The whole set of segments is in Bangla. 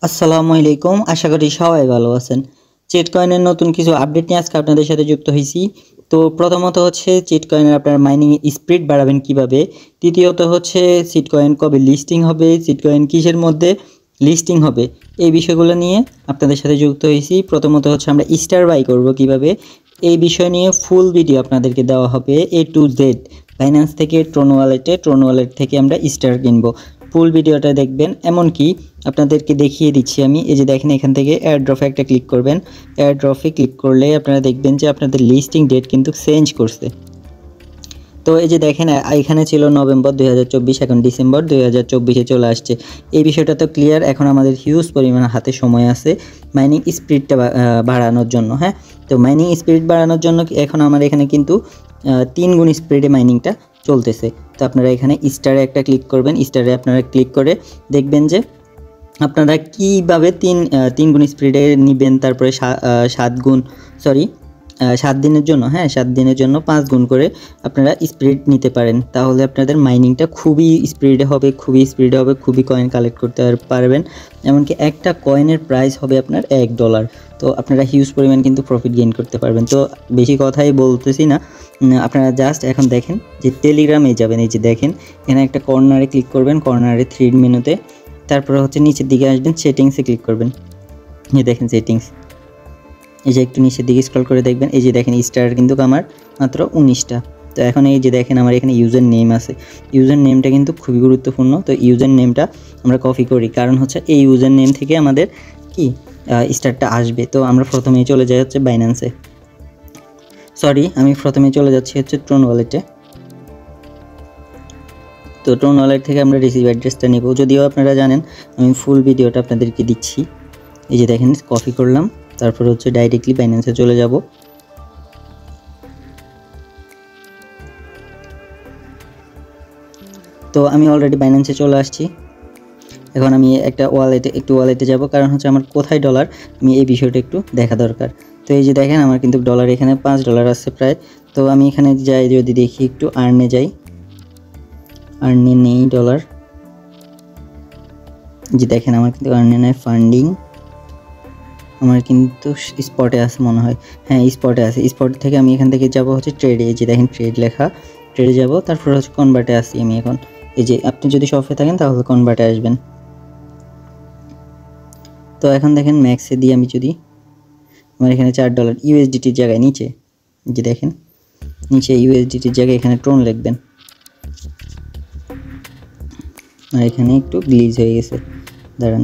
আসসালামু আলাইকুম, আশা করি সবাই ভালো আছেন। চিট কয়েনের নতুন কিছু আপডেট নিয়ে আজকে আপনাদের সাথে যুক্ত হয়েছি। তো প্রথমত হচ্ছে চিট কয়েনের আপনার মাইনিং স্পিড বাড়াবেন কিভাবে, দ্বিতীয়ত হচ্ছে চিট কয়েন কবে লিস্টিং হবে, চিট কয়েন কিসের মধ্যে লিস্টিং হবে, এই বিষয়গুলো নিয়ে আপনাদের সাথে যুক্ত হয়েছি। প্রথমত হচ্ছে আমরা স্টার বাই করব কিভাবে, এই বিষয় নিয়ে ফুল ভিডিও আপনাদেরকে দেওয়া হবে A to Z। বাইন্যান্স থেকে ট্রোন ওয়ালেট থেকে আমরা স্টার কিনবো, ফুল ভিডিওটা দেখবেন। এমনকি আপনাদেরকে দেখিয়ে দিচ্ছি আমি, এই যে দেখেন এখান থেকে এয়ারড্রপে একটা ক্লিক করবেন। এয়ারড্রপে ক্লিক করলে আপনারা দেখবেন যে আপনাদের লিস্টিং ডেট কিন্তু চেঞ্জ করছে। তো এই যে দেখেন এখানে ছিল নভেম্বর 2024, এখন ডিসেম্বর 2024-এ চলে আসছে। এই বিষয়টা তো ক্লিয়ার। এখন আমাদের হিউজ পরিমাণ হাতে সময় আছে মাইনিং স্পিডটা বাড়ানোর জন্য। হ্যাঁ, তো মাইনিং স্পিড বাড়ানোর জন্য এখন আমার এখানে কিন্তু 3 গুণ স্পিডে মাইনিংটা চলতেছে। তো আপনারা এখানে স্টারে একটা ক্লিক করবেন। স্টারে আপনারা ক্লিক করে দেখবেন যে আপনারা কীভাবে তিন গুণ স্পিডে নেবেন, তারপরে 7 দিনের জন্য, 7 দিনের জন্য 5 গুণ করে আপনারা স্পিড নিতে পারেন। তাহলে আপনাদের মাইনিংটা খুবই স্পিডে হবে, খুবই কয়েন কালেক্ট করতে পারবেন। এমনকি একটা কয়েনের প্রাইস হবে আপনার $1। তো আপনারা হিউজ পরিমাণ কিন্তু প্রফিট গেইন করতে পারবেন। তো বেশি কথাই বলতেছি না, আপনারা জাস্ট এখন দেখেন যে টেলিগ্রামে যাবেন। এই যে দেখেন এখানে একটা কর্নারে ক্লিক করবেন, কর্নারে 3 মেনুতে, তারপরে হচ্ছে নিচের দিকে আসবেন, সেটিংসে ক্লিক করবেন। এই দেখেন সেটিংস, এই যে একটু নিচের দিকে স্ক্রল করে দেখবেন, এই যে দেখেন স্টার কিন্তু আমার মাত্র 19টা। তো এখন এই যে দেখেন আমার এখানে ইউজার নেম আছে, ইউজার নেমটা কিন্তু খুবই গুরুত্বপূর্ণ। তো ইউজার নেমটা আমরা কপি করি, কারণ হচ্ছে এই ইউজার নেম থেকে আমাদের কি স্টারটা আসবে। তো আমরা প্রথমেই চলে যাই হচ্ছে বাইন্যান্সে, আমি প্রথমে চলে যাচ্ছি হচ্ছে ট্রোন ওয়ালেটে। তো ট্রোন ওয়ালেট থেকে আমরা রিসিভ অ্যাড্রেসটা নেব, যদিও আপনারা জানেন আমি ফুল ভিডিওটা আপনাদেরকে দিচ্ছি। এই যে দেখেন কপি করলাম, তারপর হচ্ছে ডাইরেক্টলি বাইন্যান্সে চলে যাব। তো আমি অলরেডি বাইন্যান্সে চলে আসছি। এখন আমি একটু ওয়ালেটে যাব, কারণ হচ্ছে আমার কোথায় ডলার, আমি এই বিষয়টা একটু দেখা দরকার। তো এই যে দেখেন আমার কিন্তু ডলার এখানে $5 আছে প্রায়। তো আমি এখানে যাই, যদি দেখি একটু আর্নে যাই, আর্নে নেই ডলার। যে দেখেন আমার কিন্তু আর্নে নেই, ফান্ডিং আমার কিন্তু স্পটে আছে মনে হয়, স্পটে আছে। স্পট থেকে আমি এখান থেকে যাব হচ্ছে ট্রেডে, এই যে দেখেন ট্রেড লেখা, ট্রেডে যাব। তারপর হচ্ছে কনভার্টে আসি আমি এখন। এই যে আপনি যদি শপে থাকেন তাহলে কনভার্টে আসবেন। তো এখন দেখেন ম্যাক্সে দিয়ে আমি যদি আমার এখানে $4 ইউএসডিটির জায়গায় নিচে, যে দেখেন নিচে ইউএসডিটির জায়গায় এখানে ট্রোন লিখবেন। আর এখানে একটু গ্লিচ হয়ে গেছে, দাঁড়ান,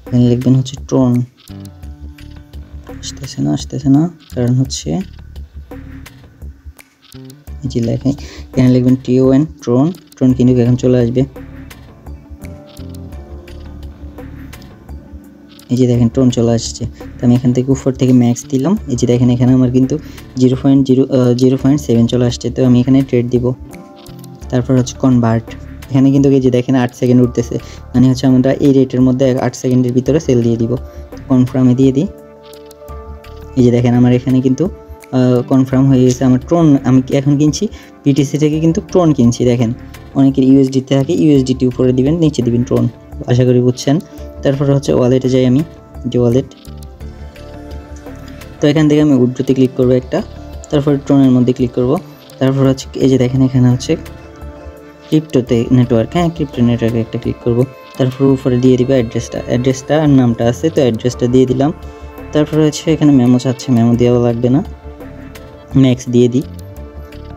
এখানে লিখবেন হচ্ছে ট্রোন। আসতেছে না, কারণ হচ্ছে এই যে লেখেন এখানে লিখবেন TON ট্রোন কিন্তু এখন চলে আসবে। এই যে দেখেন ট্রোন চলে আসছে। তো আমি এখান থেকে উপর থেকে ম্যাক্স দিলাম, এই যে দেখেন এখানে আমার কিন্তু 0.7 চলে আসছে। তো আমি এখানে ট্রেড দিব, তারপর হচ্ছে কনভার্ট। এখানে কিন্তু এই যে দেখেন 8 সেকেন্ড উঠতেছে, মানে হচ্ছে আমরা এই রেটের মধ্যে 8 সেকেন্ডের ভিতরে সেল দিয়ে দিব। কনফার্মে দিয়ে দিই। এই যে দেখেন আমার এখানে কিন্তু কনফার্ম হয়ে গেছে আমার ট্রোন। আমি এখন কিনছি BTC থেকে, কিন্তু ট্রোন কিনছি। দেখেন অনেকের ইউএসডিতে থাকে, ইউএসডিটি উপরে দিবেন, নিচে দিবেন ট্রোন। আশা করি বুঝছেন। তারপর হচ্ছে ওয়ালেটে যাই আমি, যে ওয়ালেট। তো এখান থেকে আমি উইথড্রোতে ক্লিক করবো একটা, তারপর ট্রোনের মধ্যে ক্লিক করব। তারপর হচ্ছে এই যে দেখেন এখানে হচ্ছে ক্রিপ্টো নেটওয়ার্কে একটা ক্লিক করব। তারপর উপরে দিয়ে দিব অ্যাড্রেসটা আর নামটা আছে, তো অ্যাড্রেসটা দিয়ে দিলাম। তারপর হচ্ছে এখানে মেমো চাচ্ছে, মেমো দেওয়া লাগবে না, ম্যাক্স দিয়ে দিই।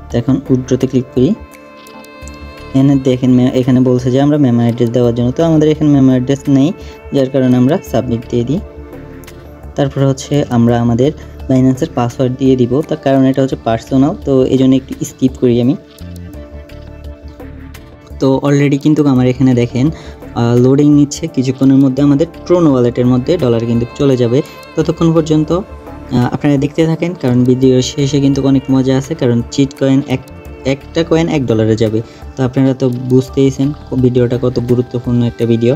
তো এখন উইথড্রোতে ক্লিক করি। এখানে দেখেন এখানে বলছে যে আমরা মেমো অ্যাড্রেস দেওয়ার জন্য, তো আমাদের এখানে মেমো অ্যাড্রেস নেই, যার কারণে আমরা সাবমিট দিয়ে দিই। তারপর হচ্ছে আমরা আমাদের বাইন্যান্সের পাসওয়ার্ড দিয়ে দিব, তার কারণ এটা হচ্ছে পার্সোনাল, তো এই জন্য একটু স্কিপ করি আমি। তো অলরেডি কিন্তু আমার এখানে দেখেন লোডিং নিচ্ছে, কিছুক্ষণের মধ্যে আমাদের ট্রোন ওয়ালেটের মধ্যে ডলার কিন্তু চলে যাবে। ততক্ষণ পর্যন্ত আপনারা দেখতে থাকেন, কারণ ভিডিওর শেষে কিন্তু অনেক মজা আছে, কারণ চিট কয়েন একটা কয়েন $1 যাবে। তো আপনারা তো বুঝতেইছেন ভিডিওটা কত গুরুত্বপূর্ণ একটা ভিডিও।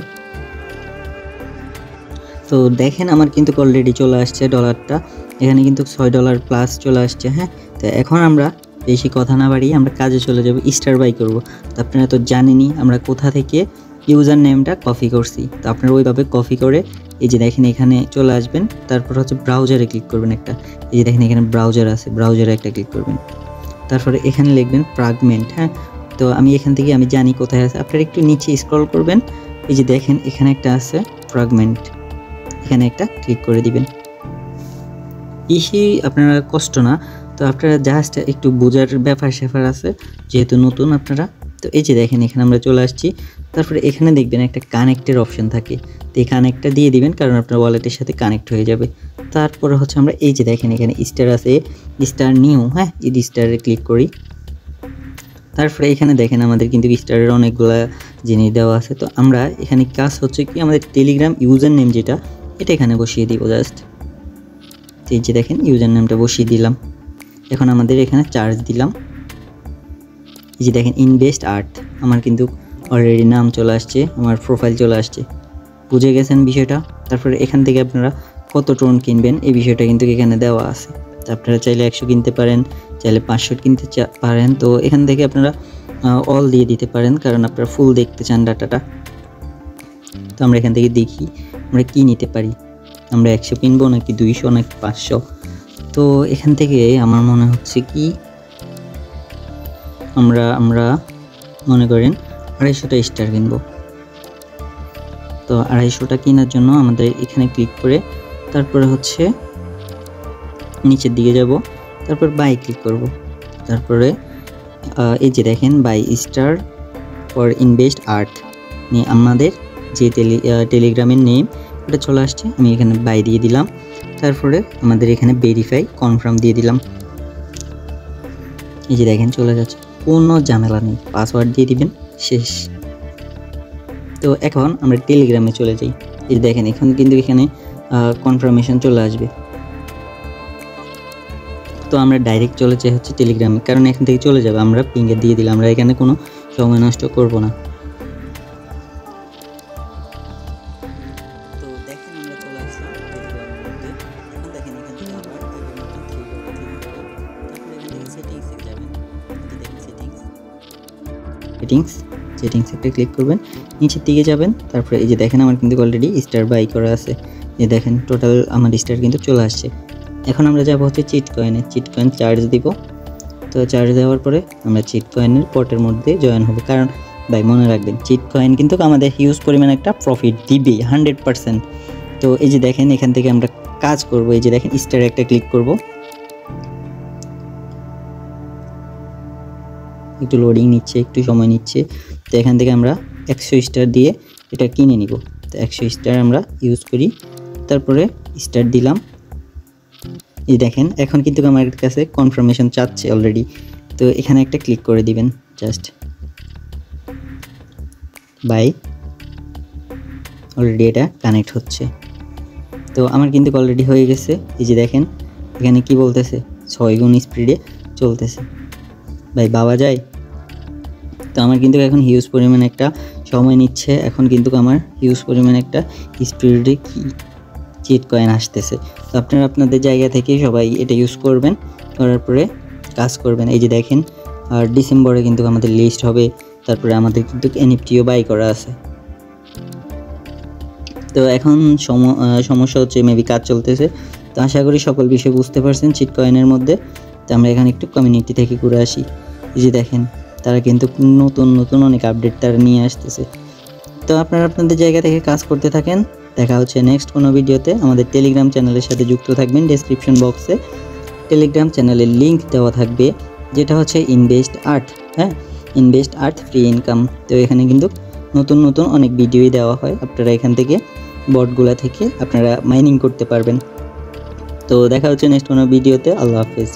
তো দেখেন আমার কিন্তু অলরেডি চলে আসছে ডলারটা, এখানে কিন্তু $6 প্লাস চলে আসছে। তো এখন আমরা বেশি কথা না বাড়িয়ে আমরা কাজে চলে যাব, স্টার বাই করব। তো আপনারা তো জানেনই আমরা কোথা থেকে ইউজার নেমটা কপি করছি। তো আপনারা ওইভাবে কপি করে এই যে দেখেন এখানে চলে আসবেন, তারপর হচ্ছে ব্রাউজারে ক্লিক করবেন একটা, এই যে দেখেন এখানে ব্রাউজার আছে, ব্রাউজারে একটা ক্লিক করবেন, তারপরে এখানে লিখবেন ফ্রাগমেন্ট। হ্যাঁ, তো আমি এখান থেকে আমি জানি কোথায় আছে, আপনারা একটু নিচে স্ক্রল করবেন, এই যে দেখেন এখানে একটা আছে ফ্রাগমেন্ট, এখানে একটা ক্লিক করে দিবেন। আপনারা কষ্ট না, তো আপনারা জাস্ট একটু বোঝার ব্যাপার স্যাপার আছে যেহেতু নতুন আপনারা। তো এই যে দেখেন এখানে আমরা চলে আসছি, তারপরে এখানে দেখবেন একটা কানেক্টের অপশন থাকে, তো এই কানেক্টটা দিয়ে দিবেন কারণ আপনার ওয়ালেটের সাথে কানেক্ট হয়ে যাবে। তারপরে হচ্ছে আমরা এই যে দেখেন এখানে স্টার আছে, স্টার নিউ, হ্যাঁ এই স্টারে ক্লিক করি। তারপরে এখানে দেখেন আমাদের কিন্তু স্টারের অনেকগুলো জিনিস দেওয়া আছে। তো আমরা এখানে কাজ হচ্ছে কি আমাদের টেলিগ্রাম ইউজার নেম যেটা, এটা এখানে বসিয়ে দিব জাস্ট। এই যে দেখেন ইউজার নেমটা বসিয়ে দিলাম। এখন আমাদের এখানে চার্জ দিলাম, এই যে দেখেন ইনভেস্ট আর্ট, আমার কিন্তু অলরেডি নাম চলে আসছে, আমার প্রোফাইল চলে আসছে, বুঝে গেছেন বিষয়টা। তারপরে এখান থেকে আপনারা কত টোন কিনবেন এই বিষয়টা কিন্তু এখানে দেওয়া আছে। তো আপনারা চাইলে 100 কিনতে পারেন, চাইলে 500 কিনতে পারেন। তো এখান থেকে আপনারা অল দিয়ে দিতে পারেন কারণ আপনারা ফুল দেখতে চান ডাটাটা। তো আমরা এখান থেকে দেখি আমরা কি নিতে পারি, আমরা 100 কিনবো নাকি 200 নাকি 500। তো এখান থেকে আমার মনে হচ্ছে কি আমরা মনে করেন 250টা স্টার কিনবো। তো 250টা কেনার জন্য আমাদের এখানে ক্লিক করে তারপরে হচ্ছে নিচের দিকে যাব, তারপর বাই ক্লিক করব, তারপরে এই যে দেখেন বাই স্টার ফর ইনভেস্ট আর্ট নিয়ে আমাদের যে টেলিগ্রামের নেম ওটা চলে আসছে, আমি এখানে বাই দিয়ে দিলাম। তারপরে আমাদের এখানে ভেরিফাই কনফার্ম দিয়ে দিলাম, এই যে দেখেন চলে যাচ্ছে, কোনো ঝামেলা নেই, পাসওয়ার্ড দিয়ে দিবেন, শেষ। তো এখন আমরা টেলিগ্রামে চলে যাই, এই দেখেন এখন কিন্তু এখানে কনফার্মেশন চলে আসবে। তো আমরা ডাইরেক্ট চলে যাই হচ্ছে টেলিগ্রামে, কারণ এখান থেকে চলে যাবে, আমরা পিঙ্গে দিয়ে দিলাম, আমরা এখানে কোনো সময় নষ্ট করব না। তো দেখেন আমরা চলে আসলাম টেলিগ্রামের মধ্যে। এখন দেখেন এখান থেকে আবার আগের মতো থ্রি ডট ক্লিক করে তারপরে এখান থেকে সেটিংসে যাবেন, এই দেখেন সেটিংসে একটা ক্লিক করবেন, নিচের দিকে যাবেন, তারপরে এই যে দেখেন আমার কিন্তু অলরেডি স্টার বাই করা আছে, এই দেখেন টোটাল আমার স্টার কিন্তু চলে আসছে। এখন আমরা যাব হচ্ছে চিট কয়েনে, চিট কয়েন চার্জ দিব। তো চার্জ দেওয়ার পরে আমরা চিট কয়েনের পটের মধ্যে জয়েন হবে, কারণ ভাই মনে রাখবেন চিট কয়েন কিন্তু আমাদের হিউজ পরিমাণ একটা প্রফিট দিবে 100%। তো এই যে দেখেন এখান থেকে আমরা কাজ করব, এই যে দেখেন স্টারে একটা ক্লিক করব, একটু লোডিং নিচ্ছে, একটু সময় নিচ্ছে। তো এখান থেকে আমরা 100 স্টার দিয়ে এটা কিনে নিব। তো 100 স্টার আমরা ইউজ করি, তারপরে স্টার দিলাম, এই দেখেন এখন কিন্তু আমার কাছে কনফার্মেশন চাচ্ছে অলরেডি। তো এখানে একটা ক্লিক করে দিবেন জাস্ট, বাই, অলরেডি এটা কানেক্ট হচ্ছে। তো আমার কিন্তু অলরেডি হয়ে গেছে, এই যে দেখেন এখানে কি বলতেছে 6 গুণ স্পিডে চলতেছে, ভাই বাবা যায়। তো আমার কিন্তু এখন হিউজ পরিমাণ একটা সময় নিচ্ছে, এখন কিন্তু আমার হিউজ পরিমাণ একটা স্পিডে কি চিট কয়েন আসতেছে। তো আপনারা আপনাদের জায়গা থেকে সবাই এটা ইউজ করবেন, করার পরে কাজ করবেন। এই যে দেখেন আর ডিসেম্বরে কিন্তু আমাদের লিস্ট হবে, তারপরে আমাদের কিন্তু এনএফটিও বাই করা আছে। তো এখন সমস্যা হচ্ছে মেবি কাজ চলতেছে। তো আশা করি সকল বিষয় বুঝতে পারছেন চিট কয়েনের মধ্যে। তো আমরা এখানে একটু কমিউনিটি থেকে ঘুরে আসি, এই যে দেখেন তারা কিন্তু নতুন নতুন অনেক আপডেট তারা নিয়ে আসতেছে। তো আপনারা আপনাদের জায়গা থেকে কাজ করতে থাকেন, দেখা হচ্ছে নেক্সট কোনো ভিডিওতে। আমাদের টেলিগ্রাম চ্যানেলের সাথে যুক্ত থাকবেন, ডেসক্রিপশন বক্সে টেলিগ্রাম চ্যানেলের লিঙ্ক দেওয়া থাকবে, যেটা হচ্ছে ইনভেস্ট আর্ট। হ্যাঁ, ইনভেস্ট আর্ট ফ্রি ইনকাম। তো এখানে কিন্তু নতুন নতুন অনেক ভিডিওই দেওয়া হয়, আপনারা এখান থেকে বটগুলা থেকে আপনারা মাইনিং করতে পারবেন। তো দেখা হচ্ছে নেক্সট কোনো ভিডিওতে, আল্লাহ হাফেজ।